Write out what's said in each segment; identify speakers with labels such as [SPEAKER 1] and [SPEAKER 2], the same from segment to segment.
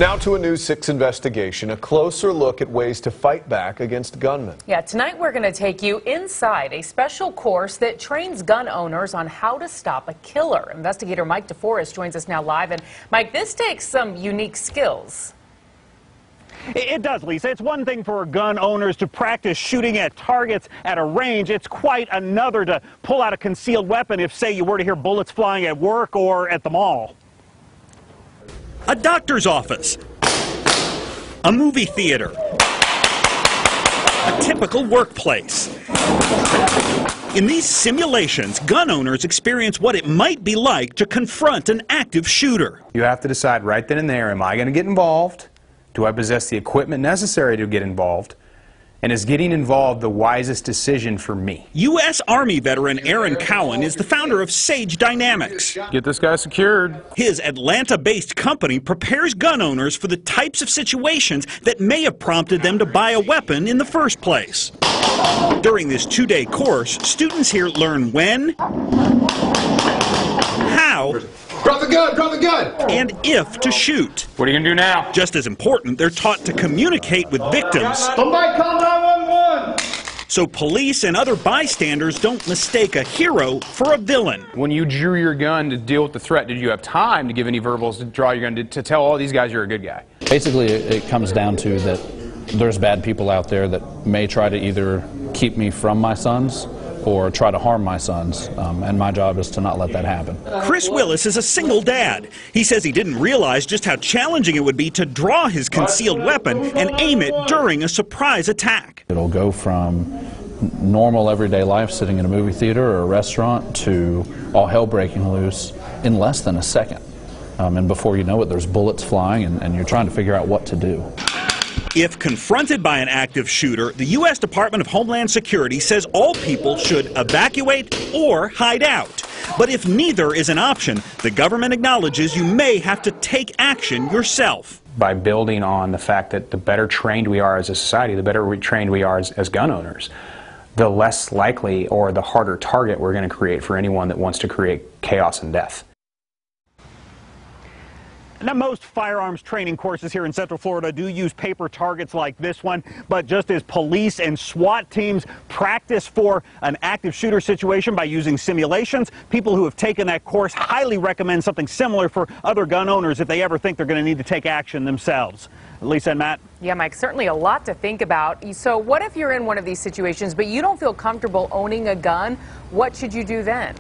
[SPEAKER 1] Now to a News 6 investigation, a closer look at ways to fight back against gunmen.
[SPEAKER 2] Yeah, tonight we're going to take you inside a special course that trains gun owners on how to stop a killer. Investigator Mike DeForest joins us now live. And Mike, this takes some unique skills.
[SPEAKER 3] It does, Lisa. It's one thing for gun owners to practice shooting at targets at a range. It's quite another to pull out a concealed weapon if, say, you were to hear bullets flying at work or at the mall.
[SPEAKER 4] A doctor's office, a movie theater, a typical workplace. In these simulations, gun owners experience what it might be like to confront an active shooter.
[SPEAKER 5] You have to decide right then and there, am I going to get involved? Do I possess the equipment necessary to get involved? And is getting involved the wisest decision for me?
[SPEAKER 4] U.S. Army veteran Aaron Cowan is the founder of Sage Dynamics.
[SPEAKER 5] Get this guy secured.
[SPEAKER 4] His Atlanta-based company prepares gun owners for the types of situations that may have prompted them to buy a weapon in the first place. During this two-day course, students here learn when, how,
[SPEAKER 1] Drop the gun! Drop the gun!
[SPEAKER 4] and if to shoot.
[SPEAKER 5] What are you going to do now?
[SPEAKER 4] Just as important, they're taught to communicate with victims.
[SPEAKER 3] Somebody call 911!
[SPEAKER 4] So police and other bystanders don't mistake a hero for a villain.
[SPEAKER 5] When you drew your gun to deal with the threat, did you have time to give any verbals to draw your gun to tell all these guys you're a good guy?
[SPEAKER 6] Basically, it comes down to that there's bad people out there that may try to either keep me from my sons or try to harm my sons, and my job is to not let that happen.
[SPEAKER 4] Chris Willis is a single dad. He says he didn't realize just how challenging it would be to draw his concealed weapon and aim it during a surprise attack.
[SPEAKER 6] It'll go from normal everyday life, sitting in a movie theater or a restaurant, to all hell breaking loose in less than a second. And before you know it, there's bullets flying, and you're trying to figure out what to do.
[SPEAKER 4] If confronted by an active shooter, the U.S. Department of Homeland Security says all people should evacuate or hide out. But if neither is an option, the government acknowledges you may have to take action yourself.
[SPEAKER 5] By building on the fact that the better trained we are as a society, the better trained we are as gun owners, the less likely or the harder target we're going to create for anyone that wants to create chaos and death.
[SPEAKER 3] Now, most firearms training courses here in Central Florida do use paper targets like this one, but just as police and SWAT teams practice for an active shooter situation by using simulations, people who have taken that course highly recommend something similar for other gun owners if they ever think they're going to need to take action themselves. Lisa and Matt?
[SPEAKER 2] Yeah, Mike, certainly a lot to think about. So what if you're in one of these situations, but you don't feel comfortable owning a gun? What should you do then?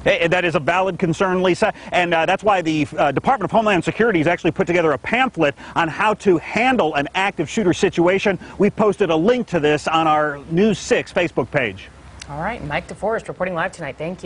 [SPEAKER 3] Hey, that is a valid concern, Lisa, and that's why the Department of Homeland Security has actually put together a pamphlet on how to handle an active shooter situation. We've posted a link to this on our News 6 Facebook page.
[SPEAKER 2] All right, Mike DeForest reporting live tonight. Thank you.